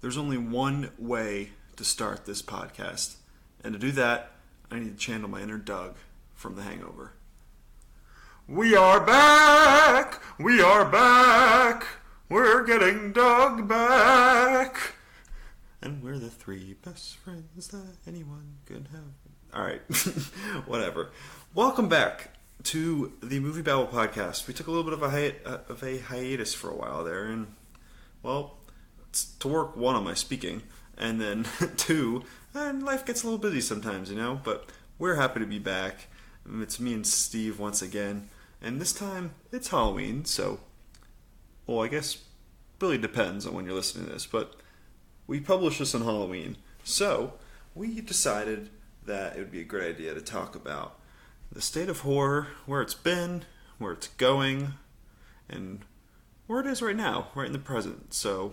There's only one way to start this podcast, and to do that, I need to channel my inner Doug from The Hangover. We are back! We are back! We're getting Doug back! And we're the three best friends that anyone could have. Alright, whatever. Welcome back to the MovieBabble podcast. We took a little bit of a hiatus for a while there, and, well, it's to work, one, on my speaking, and then, two, and life gets a little busy sometimes, you know, but we're happy to be back. It's me and Steve once again, and this time, it's Halloween, so, well, I guess, really depends on when you're listening to this, but we published this on Halloween, so we decided that it would be a great idea to talk about the state of horror, where it's been, where it's going, and where it is right now, right in the present. So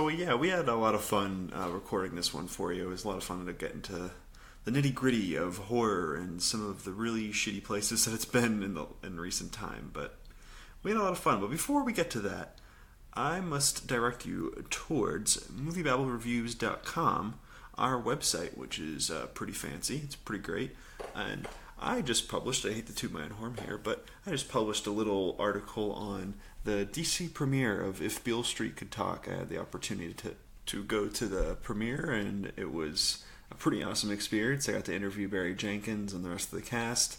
yeah, we had a lot of fun recording this one for you. It was a lot of fun to get into the nitty-gritty of horror and some of the really shitty places that it's been in recent time. But we had a lot of fun. But before we get to that, I must direct you towards MovieBabbleReviews.com, our website, which is pretty fancy. It's pretty great. And I just published, I hate to toot my own horn here, but I just published a little article on the DC premiere of If Beale Street Could Talk. I had the opportunity to go to the premiere, and it was a pretty awesome experience. I got to interview Barry Jenkins and the rest of the cast,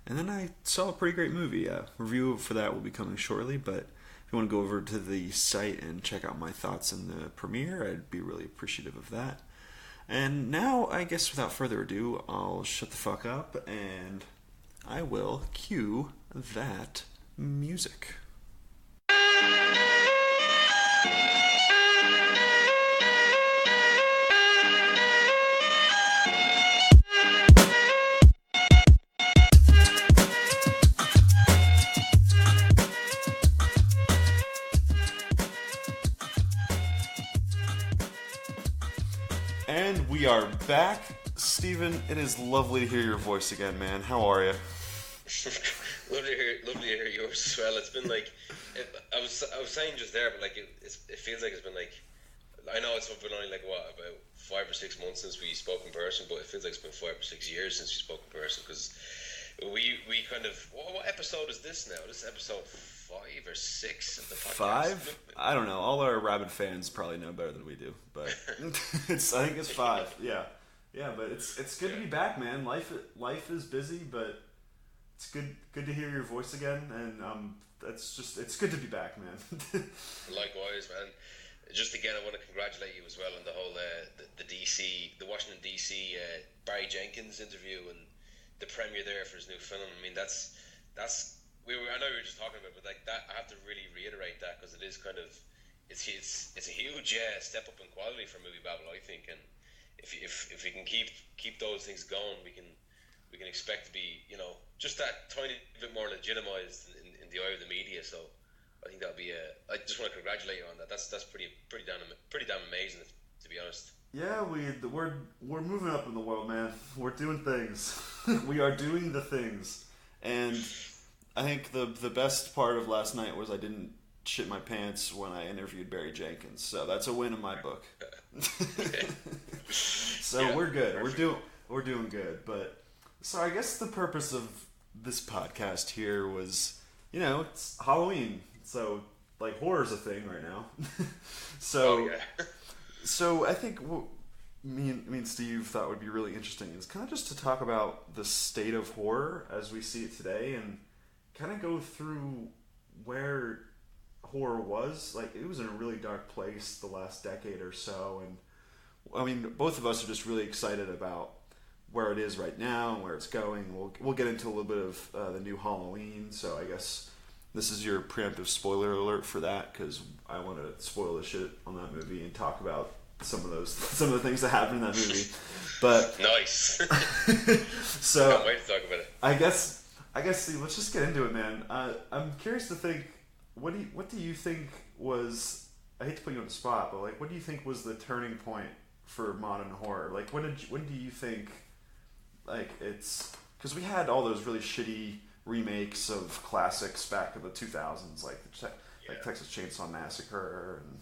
and then I saw a pretty great movie. A review for that will be coming shortly, but if you want to go over to the site and check out my thoughts on the premiere, I'd be really appreciative of that. And now, I guess without further ado, I'll shut the fuck up and I will cue that music. And we are back. Steven, it is lovely to hear your voice again, man. How are you? Lovely to hear yours as well. It's been like, I was saying just there, but like it feels like it's been like, I know it's been only like what, about 5 or 6 months since we spoke in person, but it feels like it's been 5 or 6 years since we spoke in person, because we kind of, what episode is this now? This is episode 5 or 6 of the podcast. 5? I don't know. All our rabid fans probably know better than we do, but I think it's 5. Yeah, but it's good to be back, man. Life is busy, but it's good to hear your voice again, and it's good to be back, man. Likewise, man. Just again, I want to congratulate you as well on the whole the Washington DC Barry Jenkins interview and the premiere there for his new film. I mean, that's I know we were just talking about it, but like that, I have to really reiterate that, because it is kind of it's a huge step up in quality for MovieBabble, I think. And if we can keep those things going, we can expect to be, you know, just that tiny bit more legitimized in the eye of the media. So I think that'll be I just want to congratulate you on that. That's pretty damn amazing, to be honest. Yeah, we're moving up in the world, man. We're doing things. We are doing the things. And I think the best part of last night was I didn't shit my pants when I interviewed Barry Jenkins. So that's a win in my book. So yeah, we're good. Perfect. We're doing good. But so I guess the purpose of this podcast here was, you know, it's Halloween. So like horror's a thing right now. So I think what me and Steve thought would be really interesting is kind of just to talk about the state of horror as we see it today, and kind of go through where horror was. Like, it was in a really dark place the last decade or so, and I mean, both of us are just really excited about where it is right now and where it's going. We'll get into a little bit of the new Halloween, so I guess this is your preemptive spoiler alert for that, because I want to spoil the shit on that movie and talk about some of the things that happen in that movie. But nice. So can't wait to talk about it. I guess Steve, let's just get into it, man. I'm curious to think, what do you think was, I hate to put you on the spot, but like, what do you think was the turning point for modern horror? Like, when do you think, like, it's, because we had all those really shitty remakes of classics back in the 2000s, like Texas Chainsaw Massacre and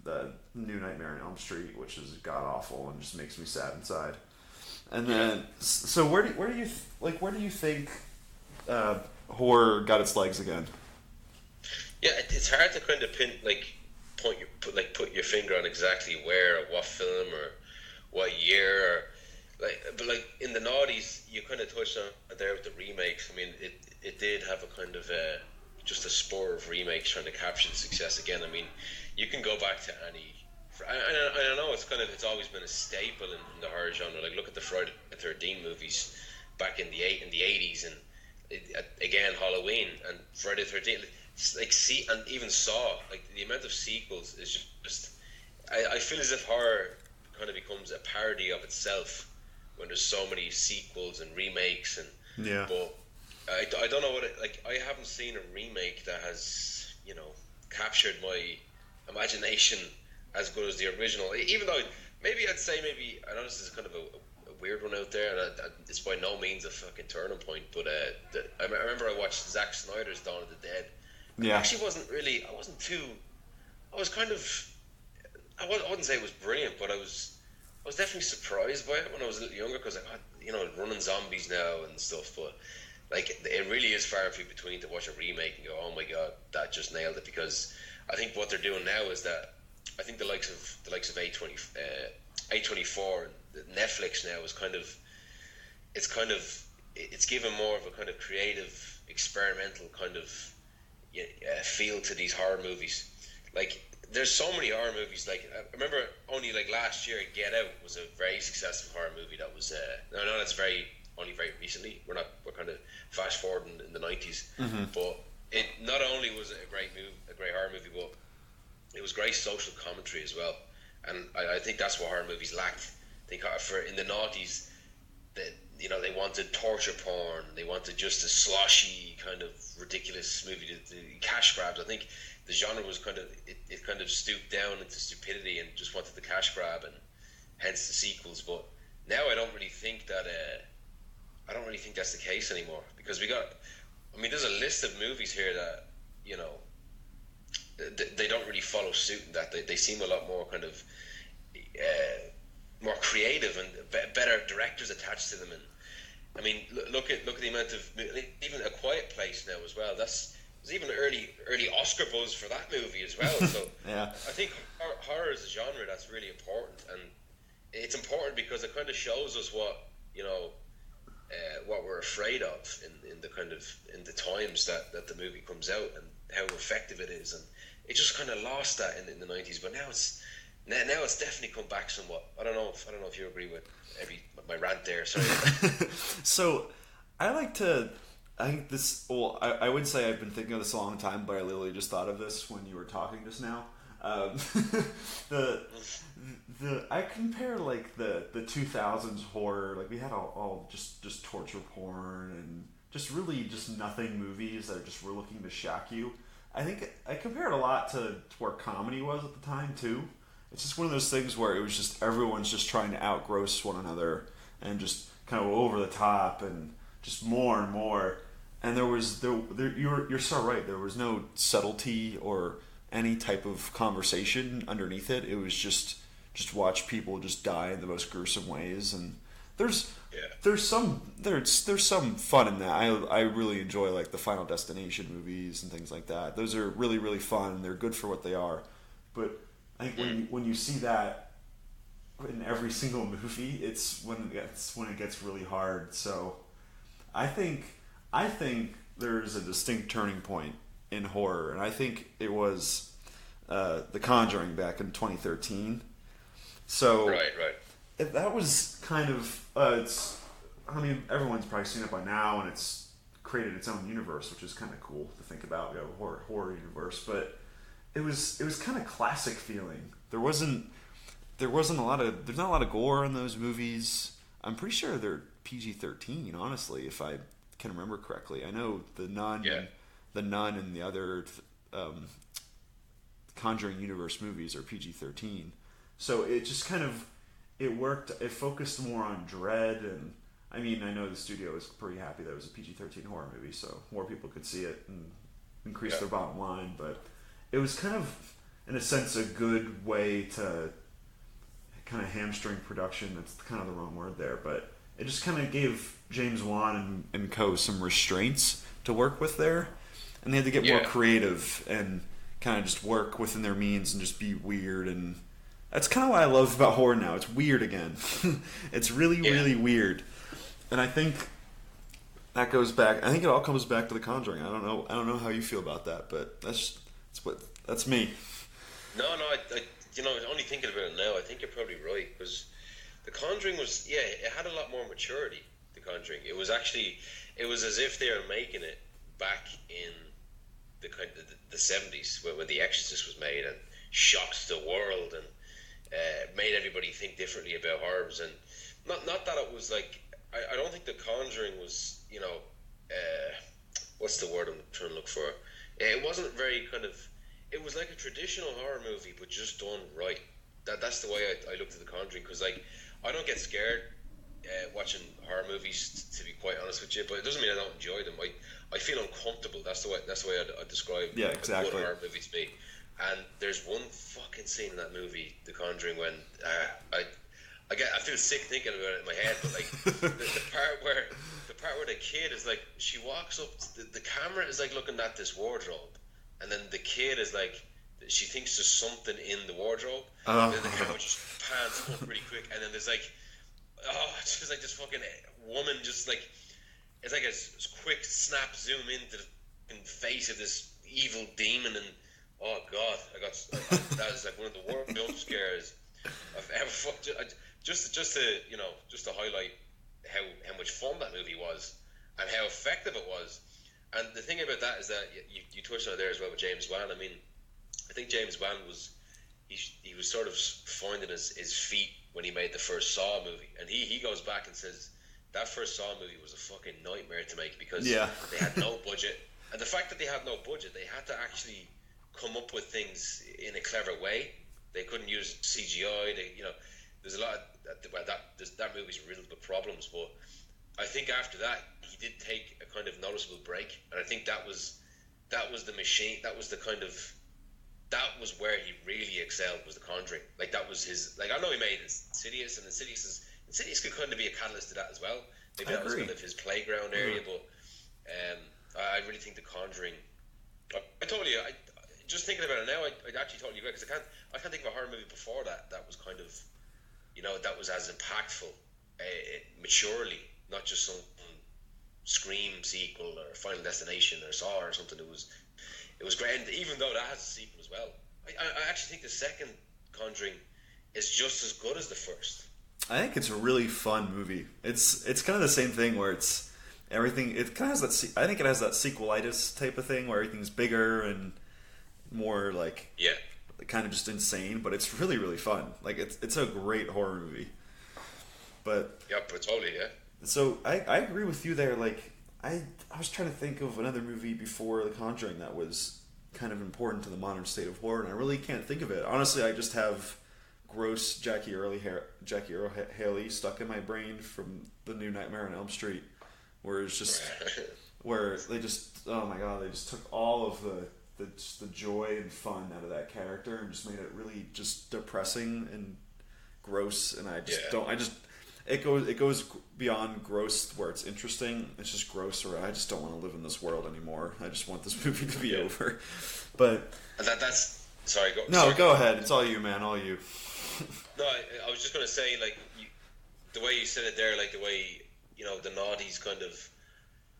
the New Nightmare on Elm Street, which is god awful and just makes me sad inside. And then, so where do you think horror got its legs again? Yeah, it's hard to kind of put your finger on exactly where or what film or what year, or but in the noughties, you kind of touched on it there with the remakes. I mean, it did have a kind of just a spur of remakes trying to capture the success again. I mean, you can go back to any. I know it's always been a staple in the horror genre. Like, look at the Friday the 13th movies back in the 80s, and again Halloween and Friday the 13th. And even Saw. Like, the amount of sequels is just. I feel as if horror kind of becomes a parody of itself when there's so many sequels and remakes and. Yeah. But I don't know what I haven't seen a remake that has captured my imagination as good as the original, even though I'd say I know this is kind of a weird one out there, and it's by no means a fucking turning point, but I remember I watched Zack Snyder's Dawn of the Dead. Yeah. I actually I wouldn't say it was brilliant, but I was definitely surprised by it when I was a little younger, because running zombies now and stuff, but it really is far and few between to watch a remake and go, oh my god, that just nailed it. Because I think what they're doing now is that I think the likes of A24 and Netflix now is it's given more of a kind of creative, experimental kind of feel to these horror movies. Like, there's so many horror movies. Like, I remember only last year, Get Out was a very successful horror movie. That was I know that's only very recently. We're kind of fast forwarding in the 90s, but it not only was it a great horror movie, but it was great social commentary as well. And I think that's what horror movies lacked. I think in the noughties, that they wanted torture porn, they wanted just a sloshy kind of ridiculous movie, the cash grabs. I think the genre was kind of stooped down into stupidity and just wanted the cash grab, and hence the sequels. But now I don't really think that's the case anymore, because there's a list of movies here that they don't really follow suit in that. They seem a lot more kind of more creative and better directors attached to them. And I mean, look at the amount of, even A Quiet Place now as well. There's even early Oscar buzz for that movie as well. So yeah. I think horror is a genre that's really important, and it's important because it kind of shows us what we're afraid of in the times that the movie comes out, and how effective it is. And it just kind of lost that in the 90s, but now it's definitely come back somewhat. I don't know if you agree with my rant there. Sorry. So I would say I've been thinking of this a long time, but I literally just thought of this when you were talking just now. I compare the 2000s horror, like we had all just torture porn and just really just nothing movies that just were looking to shock you. I think I compare it a lot to where comedy was at the time too. It's just one of those things where it was just everyone's just trying to outgross one another and just kind of over the top and just more and more. And you're so right. There was no subtlety or any type of conversation underneath it. It was just watch people just die in the most gruesome ways. And there's some fun in that. I really enjoy like the Final Destination movies and things like that. Those are really, really fun, and they're good for what they are. But I think when you see that in every single movie, it's when it gets really hard. So I think there's a distinct turning point in horror, and I think it was The Conjuring back in 2013. So right. That was kind of everyone's probably seen it by now, and it's created its own universe, which is kind of cool to think about. We have a horror universe, but it was kind of classic feeling. There's not a lot of gore in those movies. I'm pretty sure they're PG-13, honestly, if I can remember correctly. I know the Nun and the other Conjuring universe movies are PG-13. So it just kind of it worked. It focused more on dread, and I mean, I know the studio was pretty happy that it was a PG-13 horror movie, so more people could see it and increase their bottom line. But it was kind of in a sense, a good way to kind of hamstring production. That's kind of the wrong word there, but it just kind of gave James Wan and co some restraints to work with there, and they had to get more creative and kind of just work within their means and just be weird. And that's kind of what I love about horror now. It's weird again. It's really weird, and I think that goes back. I think it all comes back to The Conjuring. I don't know how you feel about that, but that's me. No, I only thinking about it now, I think you're probably right, because The Conjuring was, it had a lot more maturity. The Conjuring, it was as if they were making it back in the kind of the 70s when The Exorcist was made and shocked the world and made everybody think differently about horrors. And not that it was like, I don't think The Conjuring was, what's the word I'm trying to look for? It wasn't very kind of, it was like a traditional horror movie, but just done right. That's the way I looked at The Conjuring, because like I don't get scared watching horror movies, to be quite honest with you, but it doesn't mean I don't enjoy them. I feel uncomfortable. That's the way I describe what horror movie to be. And there's one fucking scene in that movie, The Conjuring, when I feel sick thinking about it in my head, but like the part where the kid is like, she walks up, the camera is like looking at this wardrobe, and then the kid is like, she thinks there's something in the wardrobe, and then the camera just pans up pretty quick, and then there's like, it's just like this fucking woman, just like, it's like a quick snap zoom into the face of this evil demon, and oh god, that is like one of the worst jump scares I've ever fucked. Just to highlight how much fun that movie was and how effective it was. And the thing about that is that you touched on it there as well with James Wan. I mean, I think James Wan was sort of finding his feet when he made the first Saw movie, and he goes back and says that first Saw movie was a fucking nightmare to make because they had no budget, and the fact that they had no budget, they had to actually come up with things in a clever way. They couldn't use CGI. There's a lot of that movie's riddled with problems, but I think after that he did take a kind of noticeable break, and I think that was the machine. That was where he really excelled, was The Conjuring. Like that was his. Like I know he made Insidious, and Insidious could kind of be a catalyst to that as well. Maybe that was kind of his playground area, but I really think The Conjuring. I told you, just thinking about it now, I'd actually totally agree, because I can't think of a horror movie before that was kind of, that was as impactful, maturely, not just some Scream sequel or Final Destination or Saw or something. It was great, and even though that has a sequel as well, I actually think the second Conjuring is just as good as the first. I think it's a really fun movie. It's kind of the same thing where it's everything. It kind of has that. I think it has that sequelitis type of thing where everything's bigger and more like kind of just insane, but it's really, really fun. Like it's a great horror movie. But totally, So I agree with you there. Like I was trying to think of another movie before The Conjuring that was kind of important to the modern state of horror, and I really can't think of it. Honestly, I just have gross Jackie Earle Haley stuck in my brain from the new Nightmare on Elm Street, where it's just where they just they just took all of the joy and fun out of that character and just made it really just depressing and gross. And it goes beyond gross where it's interesting. It's just gross where I just don't want to live in this world anymore. I just want this movie to be over. But that's sorry. Go ahead. It's all you, man. All you. No, I was just gonna say, like, the way you said it there, like the way the naughties kind of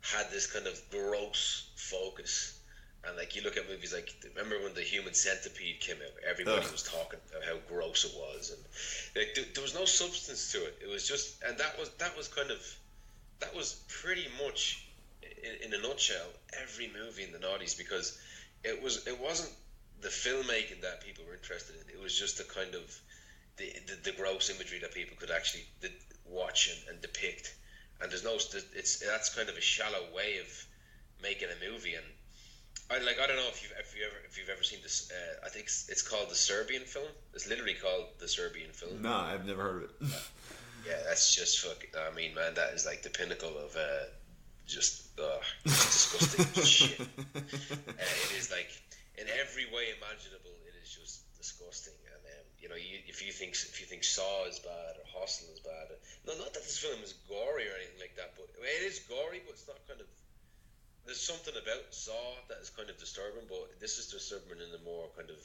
had this kind of gross focus. And like you look at movies like, remember when The Human Centipede came out? Everybody was talking about how gross it was, and like, there was no substance to it. It was just, and that was pretty much in a nutshell every movie in the noughties, because it wasn't the filmmaking that people were interested in. It was just the kind of the gross imagery that people could actually watch and depict. And that's kind of a shallow way of making a movie. And I don't know if you've ever seen this. I think it's called The Serbian Film. It's literally called The Serbian Film. No, I've never heard of it. Yeah, that's just fucking. I mean, man, that is like the pinnacle of just disgusting shit. It is like in every way imaginable. It is just disgusting. And if you think Saw is bad or Hostel is bad, no, not that this film is gory or anything like that, but it is gory, but it's not kind of. There's something about Saw that is kind of disturbing, but this is disturbing in a more kind of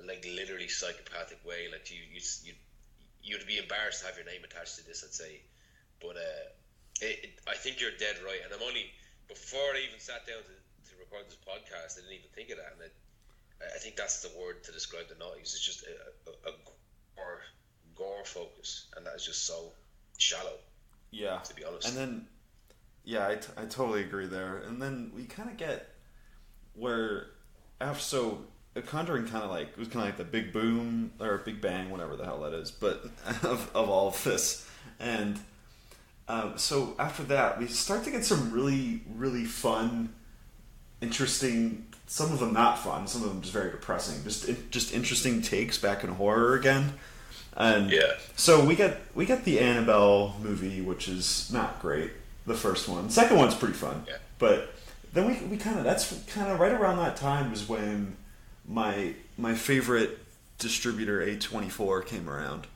like literally psychopathic way. Like you'd be embarrassed to have your name attached to this, I'd say. But I think you're dead right, and I'm only before I even sat down to record this podcast, I didn't even think of that, and I think that's the word to describe the noise. It's just a gore focus, and that is just so shallow. Yeah, to be honest. And then. Yeah, I totally agree there. And then we kind of get where, so Conjuring kind of like, it was kind of like the big boom, or big bang, whatever the hell that is, but of all of this. And so after that, we start to get some really, really fun, interesting, some of them not fun, some of them just very depressing, just interesting takes back in horror again. And so we get the Annabelle movie, which is not great. The first one. The second one's pretty fun. Yeah. But then we kind of, that's kind of right around that time was when my favorite distributor, A24, came around.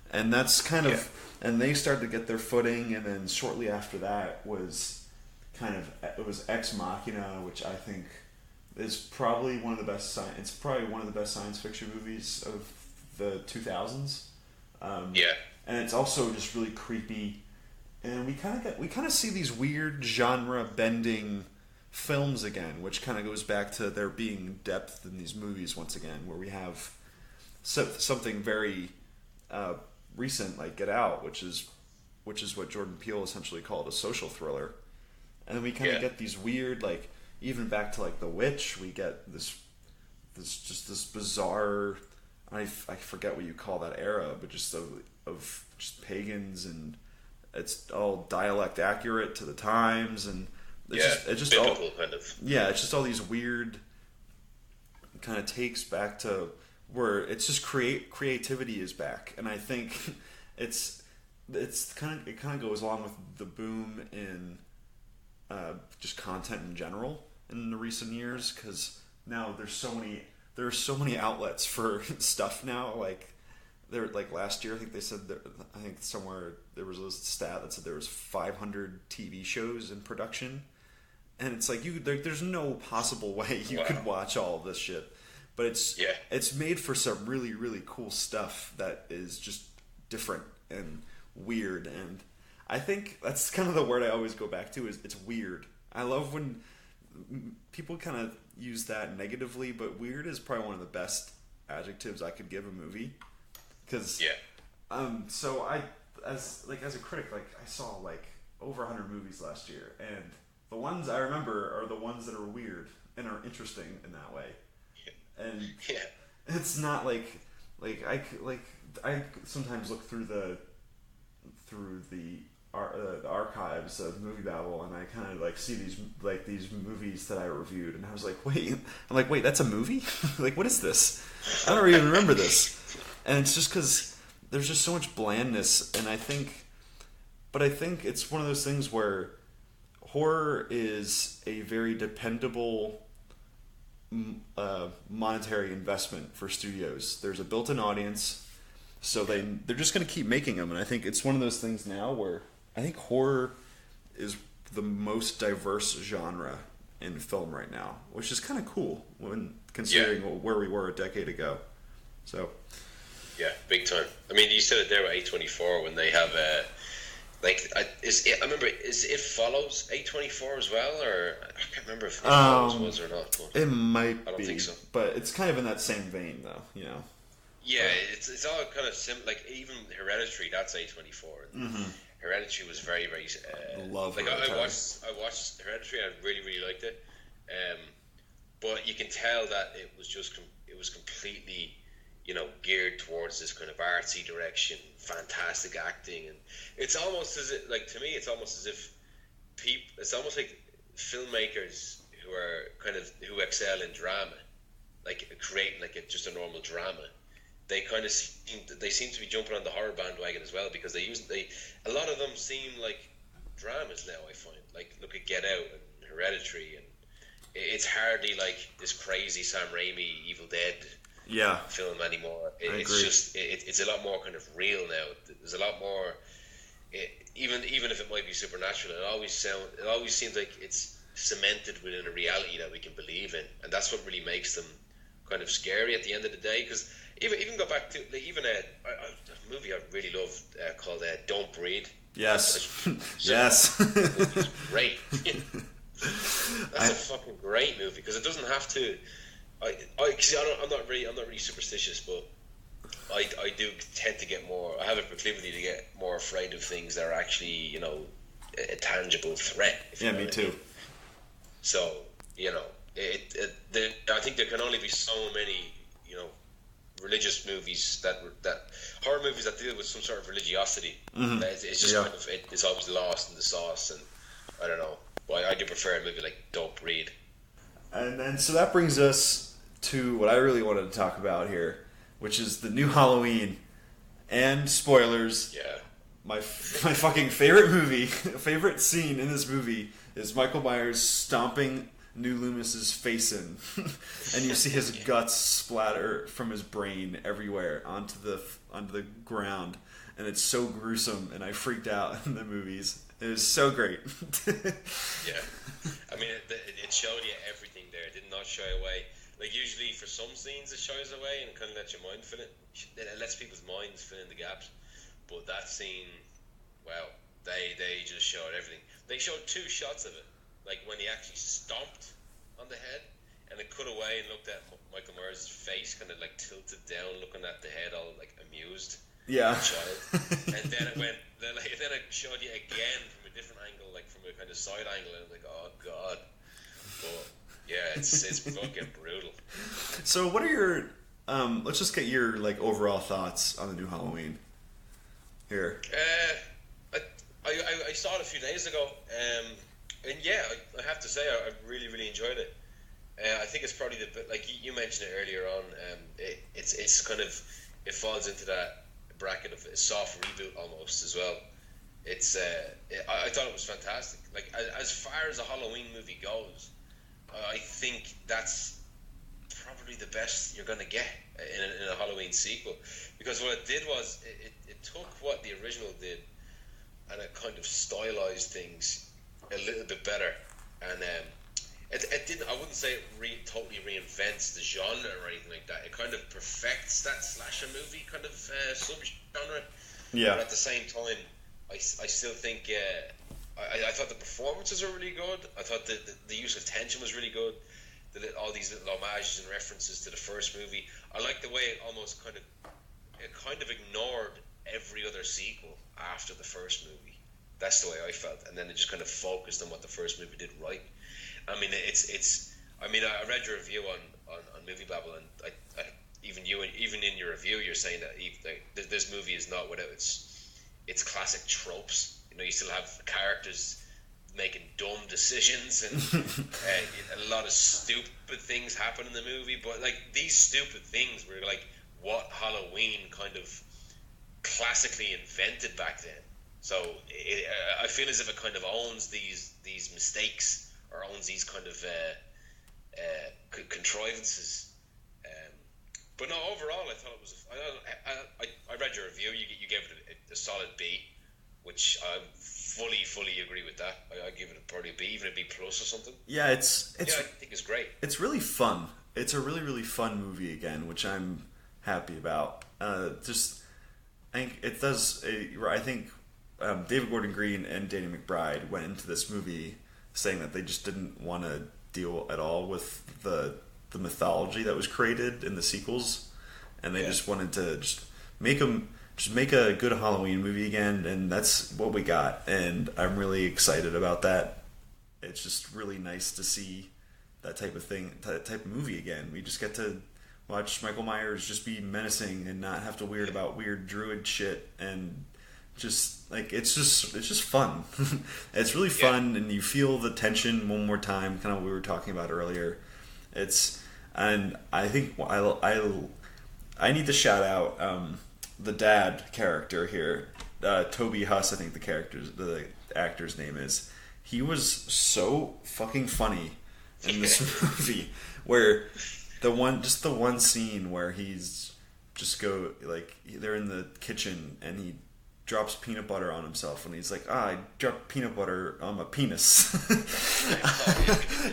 And that's kind of, and they started to get their footing, and then shortly after that was it was Ex Machina, which I think is probably one of the best science fiction movies of the 2000s. And it's also just really creepy. And we kind of see these weird genre bending films again, which kind of goes back to there being depth in these movies once again, where we have something very recent like Get Out, which is what Jordan Peele essentially called a social thriller, and then we kind of get these weird, like, even back to like The Witch, we get this bizarre, I forget what you call that era, but just of just pagans, and it's all dialect accurate to the times, and it's just all kind of. Yeah, it's just all these weird kind of takes back to where it's just creativity is back, and I think it kind of goes along with the boom in just content in general in the recent years, because now there are so many outlets for stuff now, like. Like last year, I think they said I think somewhere there was a stat that said there was 500 TV shows in production, and it's like there's no possible way you could watch all of this shit, but it's made for some really, really cool stuff that is just different and weird, and I think that's kind of the word I always go back to, is it's weird. I love when people kind of use that negatively, but weird is probably one of the best adjectives I could give a movie. Because, so as a critic, like, I saw like over 100 movies last year, and the ones I remember are the ones that are weird and are interesting in that way. And it's not like I sometimes look through the archives of MovieBabble, and I kind of like see these movies that I reviewed, and I was like, wait, that's a movie? Like, what is this? I don't even remember this. And it's just because there's just so much blandness, and I think it's one of those things where horror is a very dependable monetary investment for studios. There's a built-in audience, so they're just going to keep making them, and I think it's one of those things now where I think horror is the most diverse genre in film right now, which is kind of cool when considering where we were a decade ago. So. Yeah, big time. I mean, you said it there with A24 when they have is It Follows A24 as well, or I can't remember if It Follows was or not. But it might be. I don't think so. But it's kind of in that same vein, though. You know. Yeah, it's all kind of like even Hereditary. That's A24. Mm-hmm. Hereditary was very, very. Love Hereditary. I watched Hereditary and I really, really liked it. But you can tell that it was completely, geared towards this kind of artsy direction, fantastic acting, and it's almost as if, like, to me, it's almost as if it's almost like filmmakers who excel in drama, like creating just a normal drama. They kind of seem to be jumping on the horror bandwagon as well, because a lot of them seem like dramas now. I find, like, look at Get Out and Hereditary, and it's hardly like this crazy Sam Raimi Evil Dead film anymore. It's agree. just it's a lot more kind of real now. There's a lot more. Even if it might be supernatural, it always seems like it's cemented within a reality that we can believe in, and that's what really makes them kind of scary at the end of the day. Because even go back to even a movie I really love called Don't Breathe. Yes. Yes. It's great. That's a fucking great movie because it doesn't have to. I'm not really superstitious, but I do tend to get more. I have a proclivity to get more afraid of things that are actually, a tangible threat. Me too. So I think there can only be so many, religious movies that horror movies that deal with some sort of religiosity. Mm-hmm. It's just kind of it's always lost in the sauce, and I don't know. But I do prefer a movie like Don't Breathe. And then so that brings us to what I really wanted to talk about here, which is the new Halloween. And spoilers. Yeah. My fucking favorite scene in this movie is Michael Myers stomping New Loomis's face in, and you see his guts splatter from his brain everywhere onto the ground, and it's so gruesome, and I freaked out in the movies. It was so great. Yeah, I mean, it showed you everything there. It did not shy away. Like usually for some scenes it shies away and kind of lets your mind fill it. It lets people's minds fill in the gaps. But that scene, wow, they just showed everything. They showed 2 shots of it, like when he actually stomped on the head, and it cut away and looked at Michael Myers' face, kind of like tilted down, looking at the head, all like amused. Yeah. Child. And then then it showed you again from a different angle, like from a kind of side angle, and I'm like, oh god. But yeah, it's fucking brutal. So, what are your let's just get your like overall thoughts on the new Halloween. Here. I saw it a few days ago, and yeah, I have to say I really enjoyed it. I think it's probably like you mentioned it earlier on. It's kind of, it falls into that bracket of a soft reboot almost as well. I thought it was fantastic. Like as far as a Halloween movie goes, I think that's probably the best you're gonna get in a Halloween sequel, because what it did was it took what the original did and it kind of stylized things a little bit better, and it didn't. I wouldn't say it totally reinvents the genre or anything like that. It kind of perfects that slasher movie kind of subgenre. Yeah. But at the same time, I still think I thought the performances were really good. I thought the use of tension was really good. All these little homages and references to the first movie. I like the way it almost kind of ignored every other sequel after the first movie. That's the way I felt, and then it just kind of focused on what the first movie did right. I mean, I read your review on MovieBabble, and even in your review, you're saying that this movie is not without its classic tropes. You still have characters making dumb decisions, and a lot of stupid things happen in the movie. But like these stupid things were like what Halloween kind of classically invented back then. So I feel as if it kind of owns these mistakes, or owns these kind of contrivances. But no, overall, I thought it was. I read your review. You gave it a solid B, which I fully agree with that. I give it probably a B, even a B plus or something. Yeah, it's I think it's great. It's really fun. It's a really fun movie again, which I'm happy about. I think it does. I think David Gordon Green and Danny McBride went into this movie saying that they just didn't want to deal at all with the mythology that was created in the sequels, and they just wanted to make a good Halloween movie again, and that's what we got, and I'm really excited about that. It's just really nice to see that type of movie again. We just get to watch Michael Myers just be menacing and not have to worry about weird druid shit, and just like it's just fun. It's really fun, and you feel the tension one more time, kind of what we were talking about earlier. And I think I need to shout out the dad character here, Toby Huss. I think the actor's name is. He was so fucking funny in this movie, where the one scene where he's they're in the kitchen and he drops peanut butter on himself and he's like, I dropped peanut butter on my penis.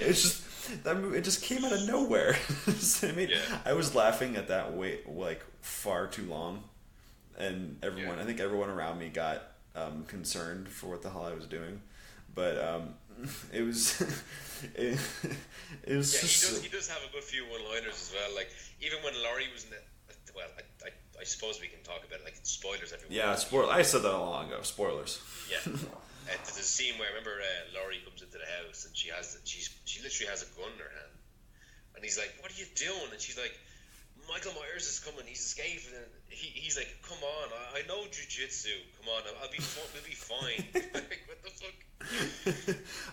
It's just it just came out of nowhere. I was laughing at that far too long, and I think everyone around me got concerned for what the hell I was doing, but it was it was just he does have a good few one-liners as well. Like even when Laurie was in it, well, I suppose we can talk about it, like spoilers everywhere. Yeah, I said that a long ago. Spoilers. Yeah. There's a scene where I remember Laurie comes into the house and she literally has a gun in her hand, and he's like, "What are you doing?" And she's like, "Michael Myers is coming. He's escaped." And he's like, "Come on, I know jiu-jitsu. Come on, we'll be fine." Like, what the fuck?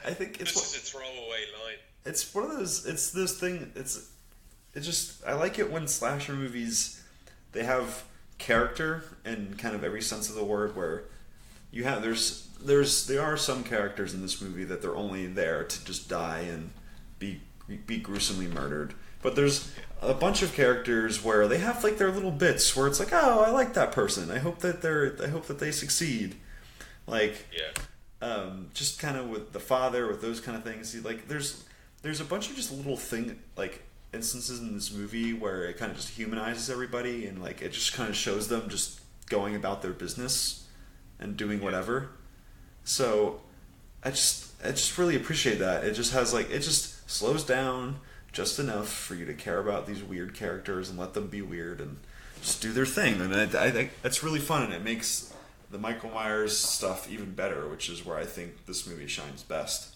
I think it's just a throwaway line. It's one of those. It's this thing. It's just I like it when slasher movies, they have character in kind of every sense of the word, where you have there are some characters in this movie that they're only there to just die and be gruesomely murdered. But there's a bunch of characters where they have like their little bits where it's like, oh, I like that person. I hope that they succeed. Like, just kind of with the father, with those kind of things. Like, there's a bunch of just little instances in this movie where it kind of just humanizes everybody, and like it just kind of shows them just going about their business and doing whatever. So I just really appreciate that. It just has it just slows down just enough for you to care about these weird characters and let them be weird and just do their thing. And I think that's really fun, and it makes the Michael Myers stuff even better, which is where I think this movie shines best.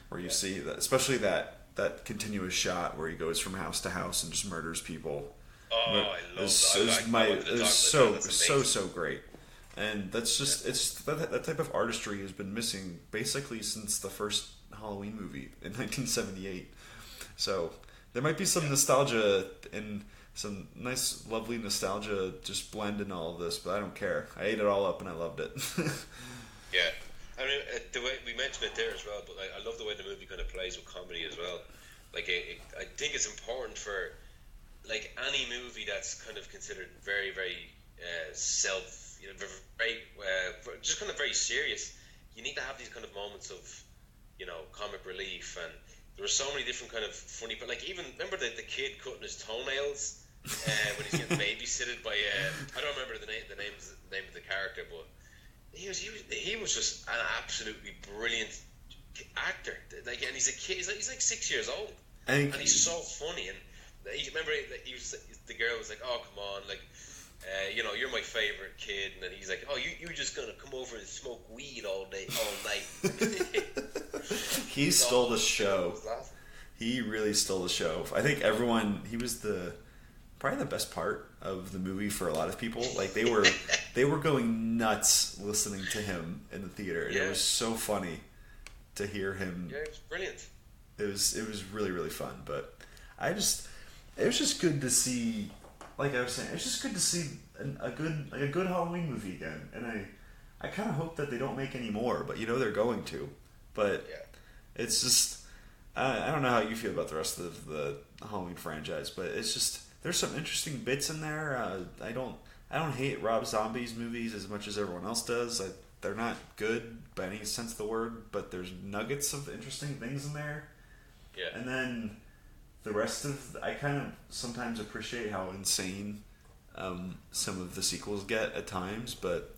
Where you see that, especially that continuous shot where he goes from house to house and just murders people. Oh, I love that. It was so great. And that's just that type of artistry has been missing basically since the first Halloween movie in 1978. So there might be some nostalgia and some nice, lovely nostalgia just blend in all of this, but I don't care. I ate it all up and I loved it. Yeah. I mean, the way we mentioned it there as well, but I love the way the movie kind of plays with comedy as well. Like, I think it's important for any movie that's kind of considered very, very just kind of very serious. You need to have these kind of moments of, comic relief, and there were so many different kind of funny. But even remember the kid cutting his toenails when he's getting babysitted by I don't remember the name of the character, but. He was just an absolutely brilliant actor. And he's a kid. He's like 6 years old, and he's so funny. And remember, the girl was like, "Oh, come on, you're my favorite kid." And then he's like, "Oh, you're just gonna come over and smoke weed all night." He stole the show. He really stole the show. I think he was probably the best part of the movie for a lot of people. Like they were going nuts listening to him in the theater. And it was so funny to hear him. Yeah, it was brilliant. It was really, really fun. But it was just good to see. Like I was saying, it's just good to see a good Halloween movie again. And I kind of hope that they don't make any more, but they're going to. But it's just I don't know how you feel about the rest of the Halloween franchise, but it's just. There's some interesting bits in there. I don't hate Rob Zombie's movies as much as everyone else does. They're not good by any sense of the word, but there's nuggets of interesting things in there. Yeah. And then the rest of I kind of sometimes appreciate how insane some of the sequels get at times, but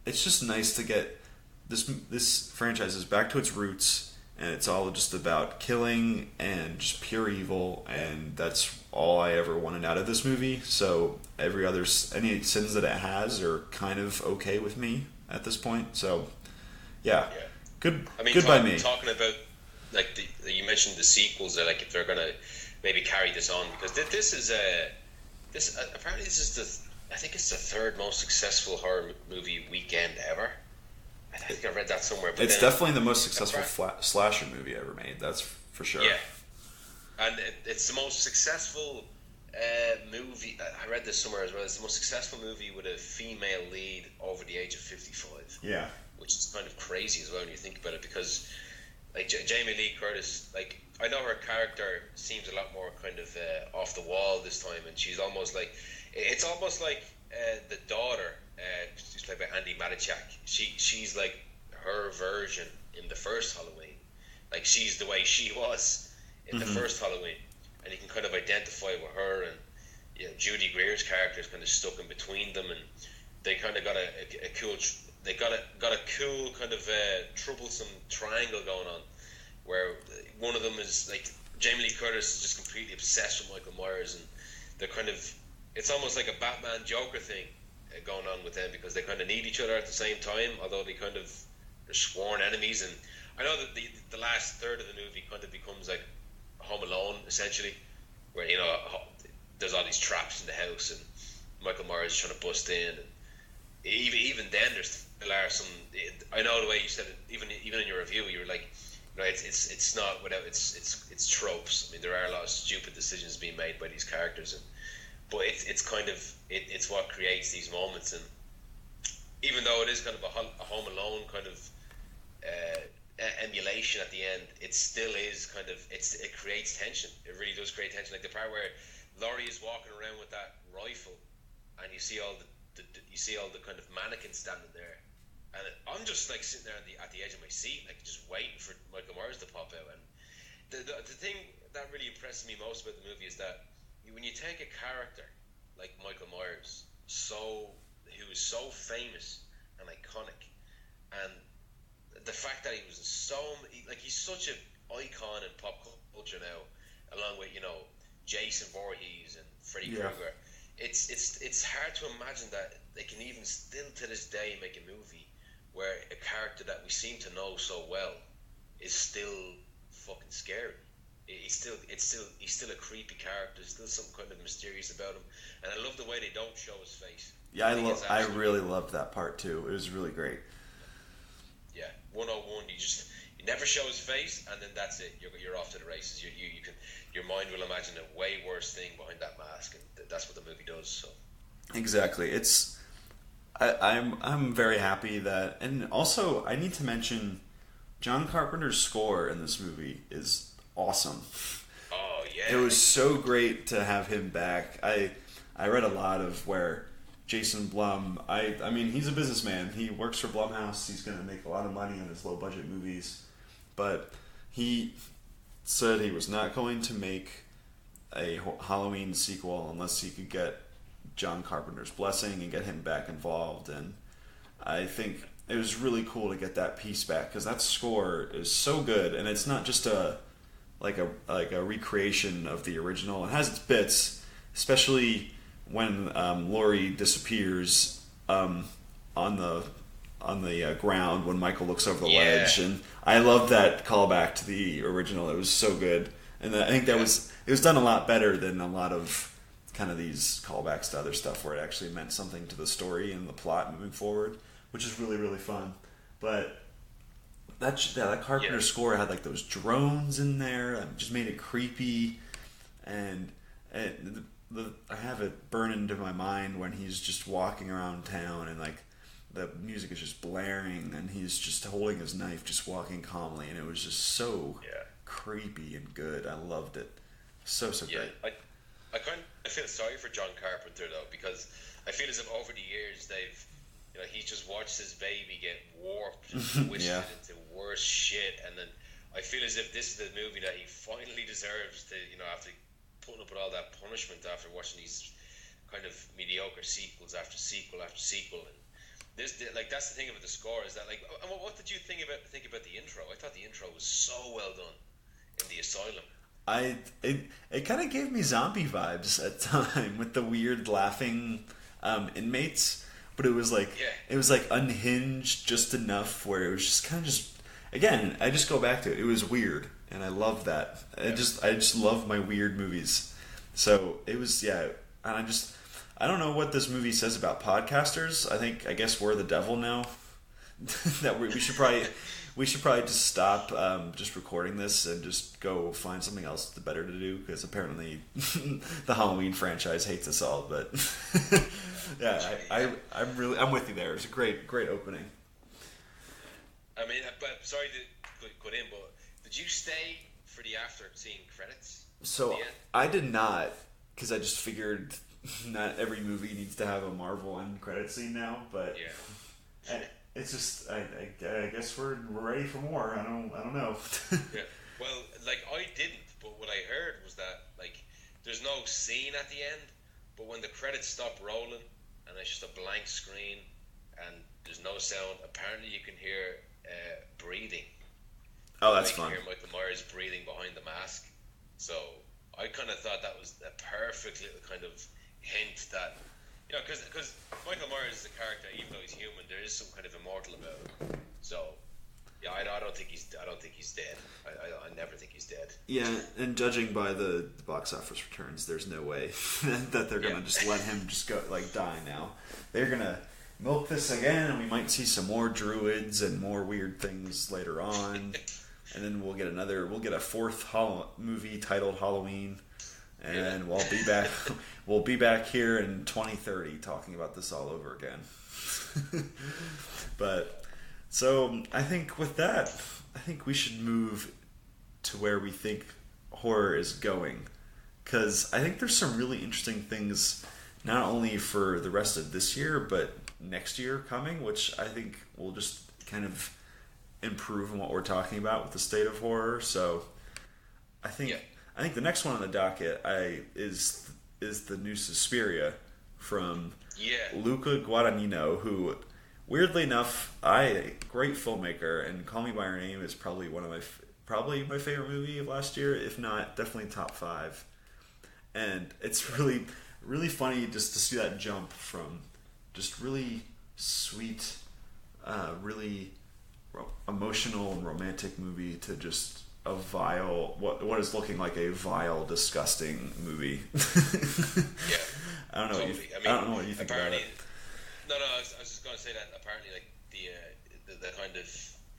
it's just nice to get this franchise is back to its roots. And it's all just about killing and just pure evil, and that's all I ever wanted out of this movie. So any sins that it has are kind of okay with me at this point. So, good. Good by me. Talking about you mentioned the sequels, if they're gonna maybe carry this on, because this is apparently I think it's the third most successful horror movie weekend ever. I think I read that somewhere. But it's definitely the most successful slasher movie ever made. That's for sure. Yeah, and it's the most successful movie. I read this somewhere as well. It's the most successful movie with a female lead over the age of 55. Yeah, which is kind of crazy as well when you think about it, because like Jamie Lee Curtis, like I know her character seems a lot more kind of off the wall this time, and she's almost like it's almost like the daughter, she's played by Andy Matichak. She's like her version in the first Halloween, like she's the way she was in the first Halloween, and you can kind of identify with her. And you know, Judy Greer's character is kind of stuck in between them, and they kind of got a cool. They got a cool kind of troublesome triangle going on, where one of them is like Jamie Lee Curtis is just completely obsessed with Michael Myers, and they're kind of, it's almost like a Batman Joker thing going on with them, because they kind of need each other at the same time, although they kind of are sworn enemies. And I know that the last third of the movie kind of becomes like Home Alone essentially, where you know there's all these traps in the house and Michael Myers is trying to bust in, and even then there's still are some. I know the way you said it, even in your review, you were like, you know, it's not without it's tropes. I mean, there are a lot of stupid decisions being made by these characters, but it's kind of it's what creates these moments. And even though it is kind of a Home Alone kind of emulation at the end, it still is kind of it creates tension. It really does create tension. Like the part where Laurie is walking around with that rifle, and you see all the kind of mannequins standing there, and I'm just like sitting there at the edge of my seat, like just waiting for Michael Myers to pop out. And the thing that really impresses me most about the movie is that when you take a character like Michael Myers, who is so famous and iconic, and the fact that he was he's such an icon in pop culture now, along with Jason Voorhees and Freddy Krueger. It's hard to imagine that they can even still to this day make a movie where a character that we seem to know so well is still fucking scary. He's still a creepy character. There's still something kind of mysterious about him, and I love the way they don't show his face. Yeah, I really loved that part too. It was really great. Yeah, 101. You never show his face, and then that's it. You're off to the races. You can, your mind will imagine a way worse thing behind that mask, and that's what the movie does. So exactly, I'm very happy that, and also I need to mention John Carpenter's score in this movie is awesome. Oh yeah, it was so great to have him back. I read a lot of where Jason Blum, I mean, he's a businessman. He works for Blumhouse. He's going to make a lot of money on his low-budget movies. But he said he was not going to make a Halloween sequel unless he could get John Carpenter's blessing and get him back involved. And I think it was really cool to get that piece back, because that score is so good. And it's not just a recreation of the original. It has its bits, especially when Laurie disappears on the ground when Michael looks over the ledge, and I love that callback to the original. It was so good, and I think it was done a lot better than a lot of kind of these callbacks to other stuff where it actually meant something to the story and the plot moving forward, which is really, really fun. But that Carpenter score had like those drones in there, and just made it creepy, and I have it burned into my mind when he's just walking around town and like the music is just blaring and he's just holding his knife, just walking calmly, and it was just so creepy and good. I loved it. So great. I feel sorry for John Carpenter though, because I feel as if over the years he's just watched his baby get warped and twisted into worse shit, and then I feel as if this is the movie that he finally deserves to, after putting up with all that punishment after watching these kind of mediocre sequels after sequel after sequel. And this, that's the thing about the score, is that what did you think about the intro? I thought the intro was so well done in the asylum. It kind of gave me zombie vibes at time with the weird laughing inmates, but it was like unhinged just enough where it was just kind of again, I just go back to it. It was weird, and I love that. I just love my weird movies. So it was, and I don't know what this movie says about podcasters. I guess we're the devil now. That we should probably just stop just recording this and just go find something else better to do, because apparently the Halloween franchise hates us all. But I'm with you there. It was a great opening. I mean, but sorry to cut in, but Did you stay for the after scene credits? So I did not, because I just figured not every movie needs to have a Marvel end credit scene now. But it's just I guess we're ready for more. I don't know. Yeah. Well, like I didn't, but what I heard was that like there's no scene at the end, but when the credits stop rolling and it's just a blank screen and there's no sound, apparently you can hear breathing. Oh, that's fun. You can hear Michael Myers breathing behind the mask. So I kind of thought that was a perfect little kind of hint that, you know, because Michael Myers is a character, even though he's human, there is some kind of immortal about him. So yeah, I don't think he's dead. I never think he's dead. Yeah, and judging by the box office returns, there's no way that they're gonna just let him just go like die now. They're gonna milk this again, and we might see some more druids and more weird things later on, and then we'll get a fourth movie titled Halloween, and we'll be back here in 2030 talking about this all over again. But. So, I think with that, we should move to where we think horror is going. Because I think there's some really interesting things, not only for the rest of this year, but next year coming, which I think will just kind of improve on what we're talking about with the state of horror. So, I think the next one on the docket is the new Suspiria from Luca Guadagnino, who... Weirdly enough, great filmmaker, and Call Me by Your Name is probably probably my favorite movie of last year, if not definitely top 5. And it's really, really funny just to see that jump from just really sweet, really emotional and romantic movie to just a vile, what is looking like a vile, disgusting movie. I don't know. Totally. I don't know what you think about it. No, I was just going to say that apparently, like the kind of,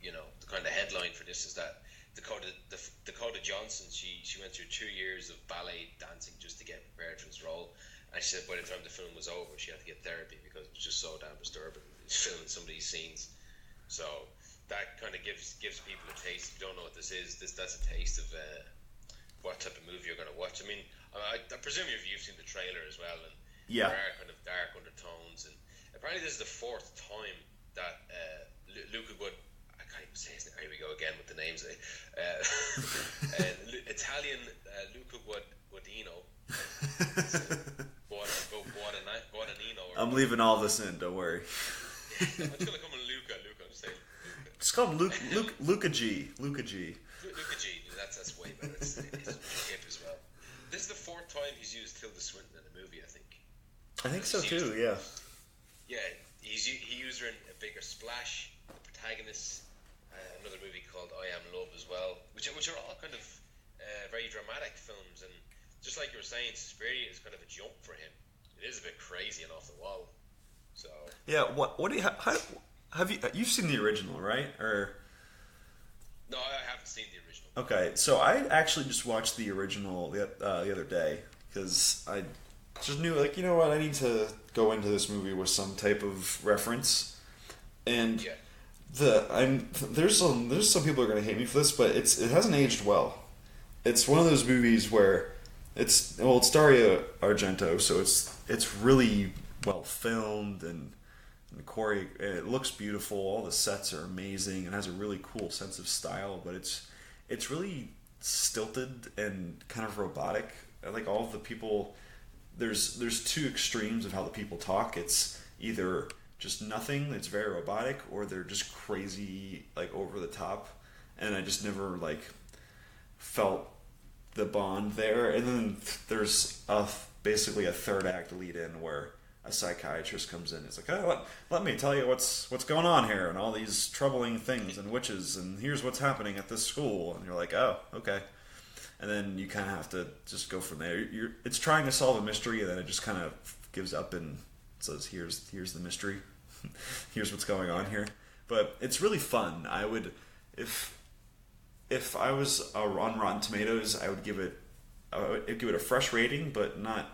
you know, the kind of headline for this is that Dakota Johnson, she went through 2 years of ballet dancing just to get prepared for this role, and she said by the time the film was over, she had to get therapy because it was just so damn disturbing filming some of these scenes. So that kind of gives people a taste. If you don't know what this is, that's a taste of what type of movie you're going to watch. I mean, I presume you've seen the trailer as well, and there are kind of dark undertones, and apparently this is the 4th time that Luca I can't even say his name. Here we go again with the names. Italian Luca Guadagnino. Guadagnino. I'm leaving all this in. Don't worry. I'm just gonna call him Luca. I'm just saying Luca. Just call him Luca G. Luca G. Luca G. That's way better. It's hip as well. This is the 4th time he's used Tilda Swinton in a movie. I think so too. Yeah. Yeah, he used her in A Bigger Splash, the protagonist, another movie called I Am Love as well, which are all kind of very dramatic films, and just like you were saying, Suspiria is kind of a jump for him. It is a bit crazy and off the wall. So yeah, what do you have you've seen the original, right? Or no, I haven't seen the original. Okay, so I actually just watched the original the other day because I just knew, like, you know what, I need to go into this movie with some type of reference, and there's some people who are going to hate me for this, but it hasn't aged well. It's one of those movies where it's Dario Argento, so it's really well filmed and it looks beautiful. All the sets are amazing and has a really cool sense of style, but it's really stilted and kind of robotic. Like all of the people. There's 2 extremes of how the people talk. It's either just nothing, it's very robotic, or they're just crazy, like over the top. And I just never like felt the bond there. And then there's basically a 3rd act lead in where a psychiatrist comes in. It's like, oh, let me tell you what's going on here, and all these troubling things and witches, and here's what's happening at this school. And you're like, oh, okay. And then you kind of have to just go from there. It's trying to solve a mystery, and then it just kind of gives up and says, "Here's the mystery. Here's what's going on here." But it's really fun. I would, if I was on Rotten Tomatoes, I'd give it a fresh rating, but not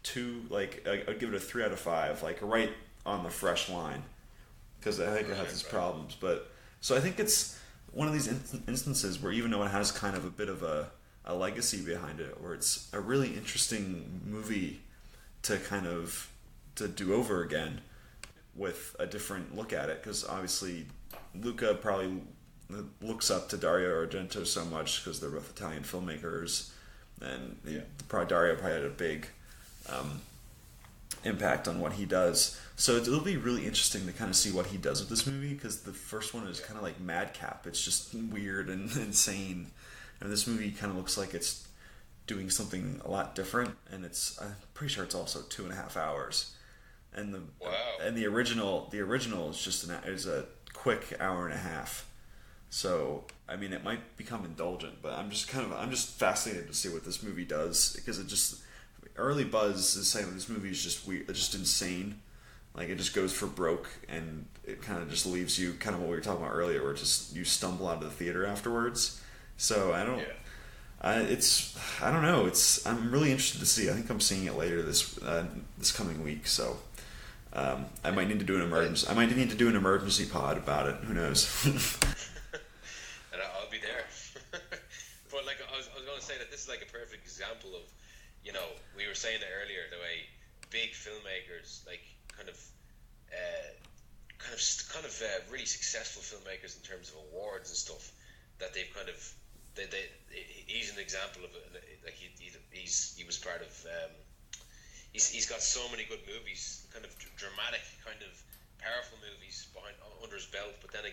too like. I'd give it a 3 out of 5, like right on the fresh line, because I think it has its problems. But so I think it's one of these instances where even though it has kind of a bit of a legacy behind it, where it's a really interesting movie to kind of to do over again with a different look at it, because obviously Luca probably looks up to Dario Argento so much because they're both Italian filmmakers, and Dario probably had a big impact on what he does. So it'll be really interesting to kind of see what he does with this movie, because the first one is kind of like madcap. It's just weird and insane, and this movie kind of looks like it's doing something a lot different. And I'm pretty sure it's also 2.5 hours. And the original is just is a quick hour and a half. So I mean, it might become indulgent, but I'm just fascinated to see what this movie does, because early buzz is saying this movie is just weird, it's just insane. Like, it just goes for broke, and it kind of just leaves you kind of what we were talking about earlier, where just you stumble out of the theater afterwards. So I don't know. I'm really interested to see. I think I'm seeing it later this coming week. So I might need to do an emergency pod about it. Who knows? And I'll be there. But like I was going to say that this is like a perfect example of, you know, we were saying it earlier, the way big filmmakers, like kind of really successful filmmakers in terms of awards and stuff, that they've kind of he's an example of it. Like he was part of he's got so many good movies, kind of dramatic, kind of powerful movies under his belt, but then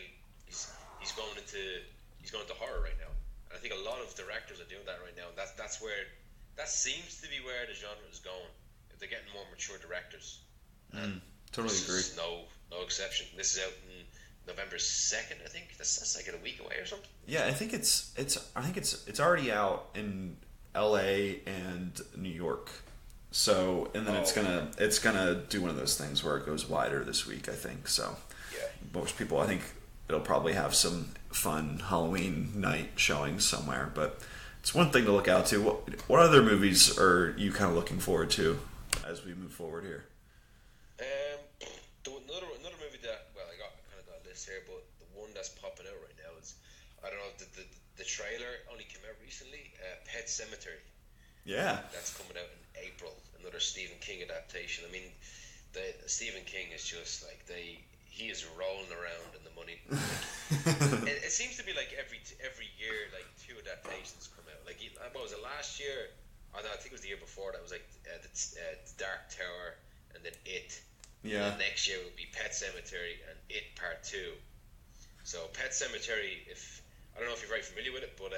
he's going into horror right now. And I think a lot of directors are doing that right now, and that seems to be where the genre is going. They're getting more mature directors. Totally agree. No exception. This is out in November 2nd, I think. That's like a week away or something. Yeah, I think it's already out in LA and New York. So, and then it's gonna do one of those things where it goes wider this week, I think. So, most people, I think it'll probably have some fun Halloween night showings somewhere, but it's one thing to look out to. What other movies are you kind of looking forward to as we move forward here? Another movie that, well, I got a list here, but the one that's popping out right now is, I don't know, the trailer only came out recently. Pet Sematary. Yeah, that's coming out in April. Another Stephen King adaptation. I mean, Stephen King is just like he is rolling around in the money. It seems to be like every year, like 2 adaptations come out. Like, what was it, last year? Oh, no, I think it was the year before. That was like the Dark Tower, and then It. Yeah. And next year will be Pet Sematary and It Part 2. So Pet Sematary, I don't know if you're very familiar with it, but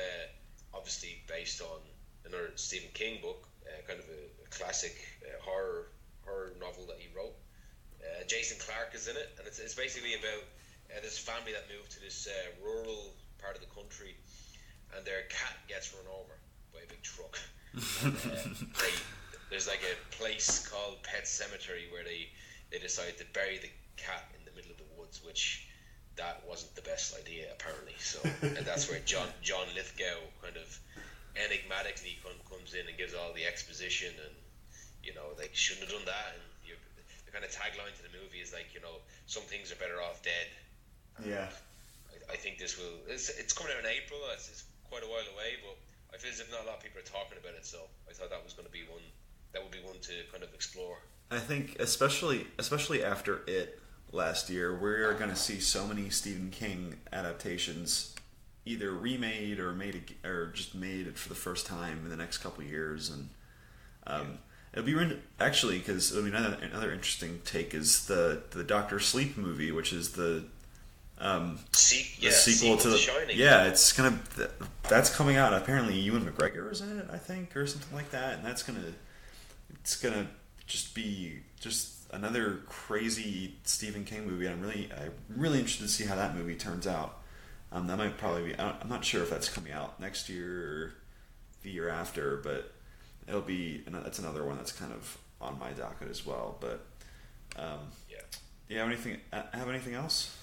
obviously based on another Stephen King book, kind of a classic horror novel that he wrote. Jason Clarke is in it, and it's basically about this family that moved to this rural part of the country, and their cat gets run over by a big truck. There's like a place called Pet Sematary where they decide to bury the cat in the middle of the woods, which that wasn't the best idea apparently. So, and that's where John Lithgow kind of enigmatically comes in and gives all the exposition, and you know, they shouldn't have done that. And the kind of tagline to the movie is like, you know, some things are better off dead. Yeah. I think this will. It's coming out in April. It's quite a while away, but I feel as if not a lot of people are talking about it. So I thought that was going to be one. That would be one to kind of explore. I think, especially after It last year, we're going to see so many Stephen King adaptations, either remade or just made for the first time in the next couple of years, and it'll be actually, because it'll be another interesting take is the Dr. Sleep movie, which is the sequel to The Shining. Yeah, it's that's coming out. Apparently, Ewan McGregor is in it, I think, or something like that, and it's gonna just be another crazy Stephen King movie. I'm really interested to see how that movie turns out. That might probably be. I'm not sure if that's coming out next year or the year after, but it'll be. That's another one that's kind of on my docket as well. But do you have anything else?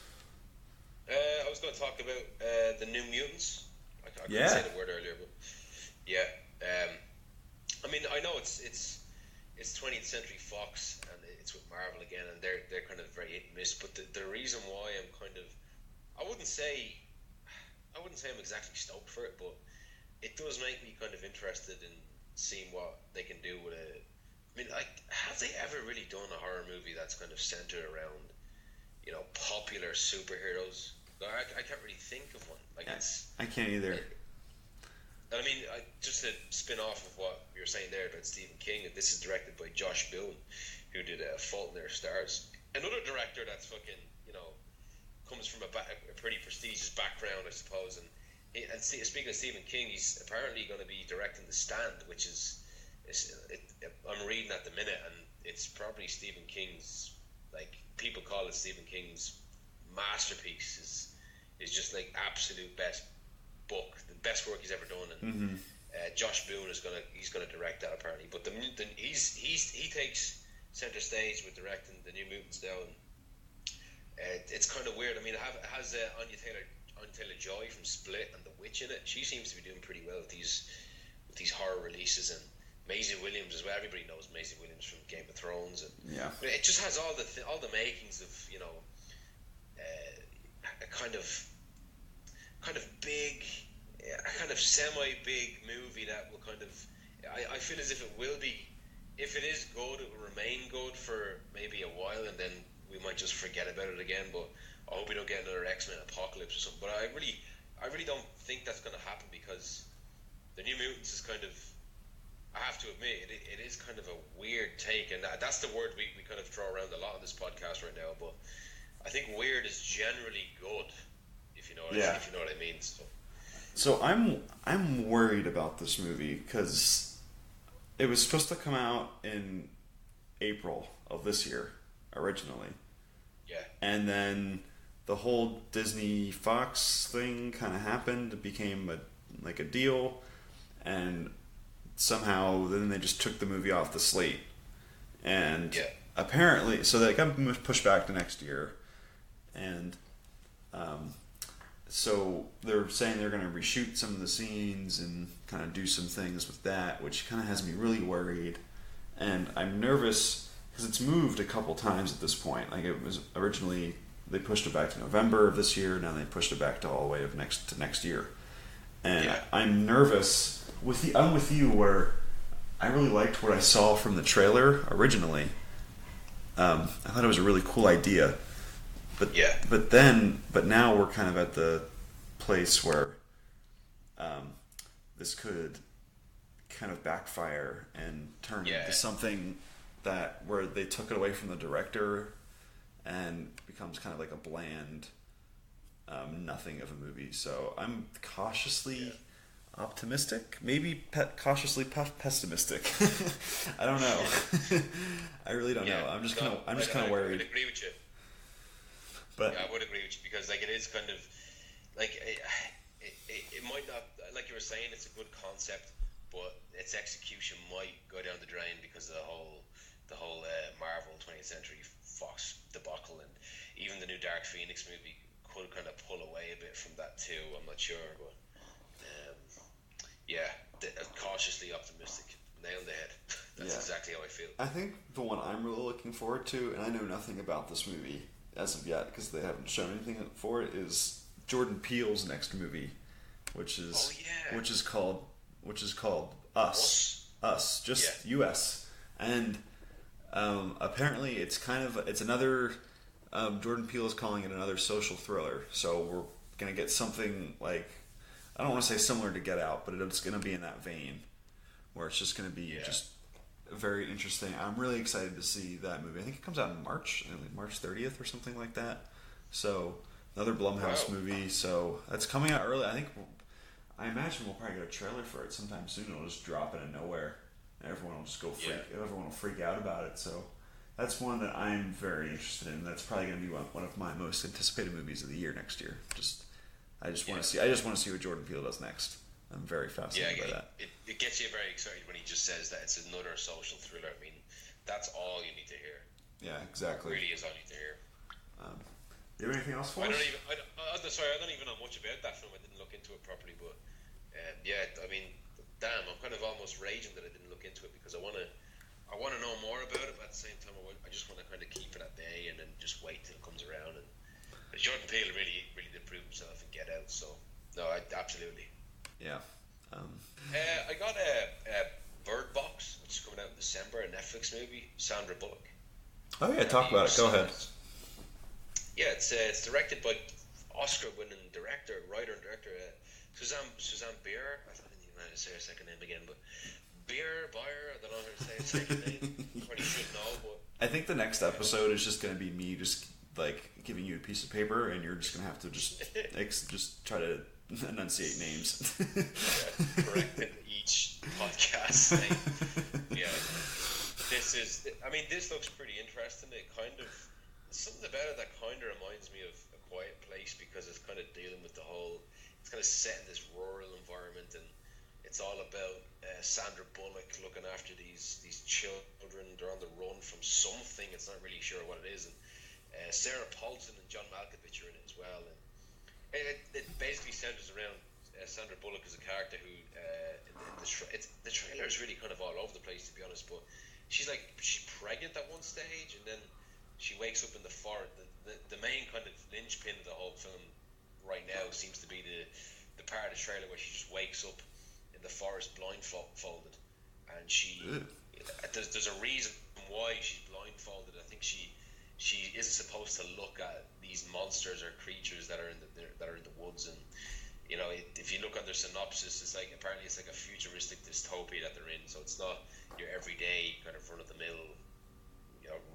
I was going to talk about the New Mutants. I couldn't say the word earlier, but I mean, I know it's 20th Century Fox, and it's with Marvel again, and they're kind of very hit and miss. But the reason why I'm kind of, I wouldn't say I wouldn't say I'm exactly stoked for it, but it does make me kind of interested in seeing what they can do with it. I mean, like, have they ever really done a horror movie that's kind of centered around, popular superheroes? I can't really think of one. Like, I can't either. I mean, just to spin off of what you were saying there about Stephen King, this is directed by Josh Boone, who did Fault in Our Stars. Another director that's fucking, comes from a pretty prestigious background, I suppose. And speaking of Stephen King, he's apparently going to be directing The Stand, which I'm reading at the minute, and it's probably Stephen King's, like, people call it Stephen King's masterpiece. Is just like absolute best book, the best work he's ever done, and Josh Boone is gonna direct that apparently. But he takes center stage with directing the New Mutants now, and it's kind of weird. I mean, it has Anya Taylor-Joy from Split and The Witch in it. She seems to be doing pretty well with these horror releases, and Maisie Williams as well. Everybody knows Maisie Williams from Game of Thrones, and it just has all the makings of a kind of big, a kind of semi-big movie that will kind of, I feel as if it will be, if it is good, it will remain good for maybe a while, and then we might just forget about it again. But I hope we don't get another X-Men Apocalypse or something. But I really don't think that's going to happen, because the New Mutants is kind of, I have to admit, it is kind of a weird take, and that's the word we kind of throw around a lot on this podcast right now. But I think weird is generally good, if you know what I mean. So I'm worried about this movie because it was supposed to come out in April of this year originally. Yeah. And then the whole Disney Fox thing kind of happened. It became a deal, and somehow then they just took the movie off the slate. And apparently, so that got pushed back to next year. And so they're saying they're going to reshoot some of the scenes and kind of do some things with that, which kind of has me really worried. And I'm nervous because it's moved a couple times at this point. Like, it was originally, they pushed it back to November of this year. Now they pushed it back to all the way of next year. And I'm nervous. I'm with you where I really liked what I saw from the trailer originally. I thought it was a really cool idea. But now we're kind of at the place where this could kind of backfire and turn into something where they took it away from the director and becomes kind of like a bland nothing of a movie. So I'm cautiously optimistic, maybe cautiously pessimistic. I don't know. I really don't know. I'm just kind of worried. I would agree with you. But I would agree with you, because like it is kind of like it might not, like you were saying, it's a good concept, but its execution might go down the drain because of the whole Marvel 20th Century Fox debacle, and even the new Dark Phoenix movie could kind of pull away a bit from that too. I'm not sure, but cautiously optimistic. Nail on the head. That's exactly how I feel. I think the one I'm really looking forward to, and I know nothing about this movie as of yet because they haven't shown anything for it, is Jordan Peele's next movie, which is called Us, just US, and apparently it's another. Jordan Peele is calling it another social thriller, so we're gonna get something like, I don't want to say similar to Get Out, but it's gonna be in that vein, where it's just gonna be just very interesting. I'm really excited to see that movie. I think it comes out in March 30th or something like that. So another Blumhouse movie. So that's coming out early. I imagine we'll probably get a trailer for it sometime soon. It'll just drop out of nowhere, and everyone will just everyone will freak out about it. So that's one that I'm very interested in. That's probably going to be one of my most anticipated movies of the year next year. I just want to see what Jordan Peele does next. I'm very fascinated by that. It gets you very excited when he just says that it's another social thriller. I mean, that's all you need to hear. Yeah, exactly. It really is all you need to hear. Do you have anything else for us? I don't even know much about that film. I didn't look into it properly, but I mean, damn, I'm kind of almost raging that I didn't look into it, because I want to know more about it, but at the same time, I just want to kind of keep it at bay and then just wait till it comes around. And Jordan Peele really did prove himself and Get Out, so No, absolutely. Yeah. I got a Bird Box, which is coming out in December, a Netflix movie. Sandra Bullock. Oh yeah, talk about it. Go ahead. Yeah, it's directed by Oscar-winning writer and director Suzanne Bier. I don't even know how to say her second name again, but Bier. I don't know how to say her second name. Probably should know, but I think the next episode is just going to be me just like giving you a piece of paper, and you're just going to have to just try to enunciate names. Yeah, correct in each podcast thing. Yeah. This looks pretty interesting. It kind of, something about it that kind of reminds me of A Quiet Place, because it's kind of dealing with it's kind of set in this rural environment, and it's all about Sandra Bullock looking after these children. They're on the run from something. It's not really sure what it is. And Sarah Paulson and John Malkovich are in it as well. And it basically centers around Sandra Bullock as a character who the trailer is really kind of all over the place, to be honest, but she's pregnant at one stage, and then she wakes up in the forest. The main kind of linchpin of the whole film right now seems to be the part of the trailer where she just wakes up in the forest blindfolded, and there's a reason why she's blindfolded. I think she isn't supposed to look at these monsters or creatures that are in the woods. And if you look at their synopsis, apparently it's like a futuristic dystopia that they're in. So it's not your everyday kind of run of the mill,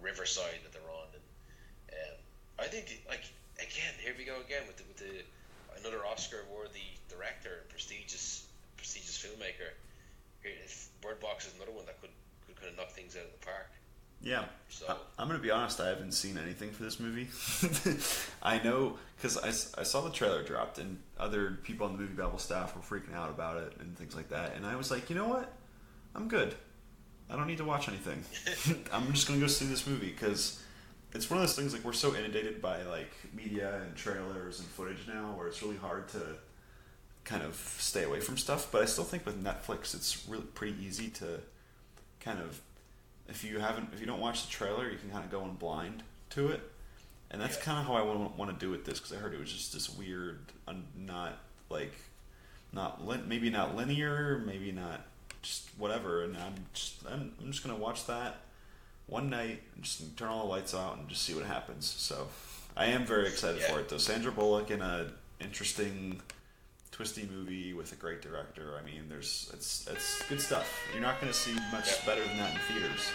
riverside that they're on. And I think again, here we go again with another Oscar-worthy director, prestigious filmmaker. If Bird Box is another one that could kind of knock things out of the park. Yeah, so I'm going to be honest, I haven't seen anything for this movie. I know, because I saw the trailer dropped, and other people on the MovieBabble staff were freaking out about it and things like that, and I was like, you know what? I'm good. I don't need to watch anything. I'm just going to go see this movie, because it's one of those things, we're so inundated by, media and trailers and footage now, where it's really hard to kind of stay away from stuff, but I still think with Netflix, it's really pretty easy to kind of, if you don't watch the trailer, you can kind of go in blind to it, and that's kind of how I want to do with this, because I heard it was just this weird, maybe not linear, maybe not just whatever, and I'm just gonna watch that one night and just turn all the lights out and just see what happens. So I am very excited for it, though. Sandra Bullock in a interesting, twisty movie with a great director. I mean, it's good stuff. You're not going to see much better than that in theaters.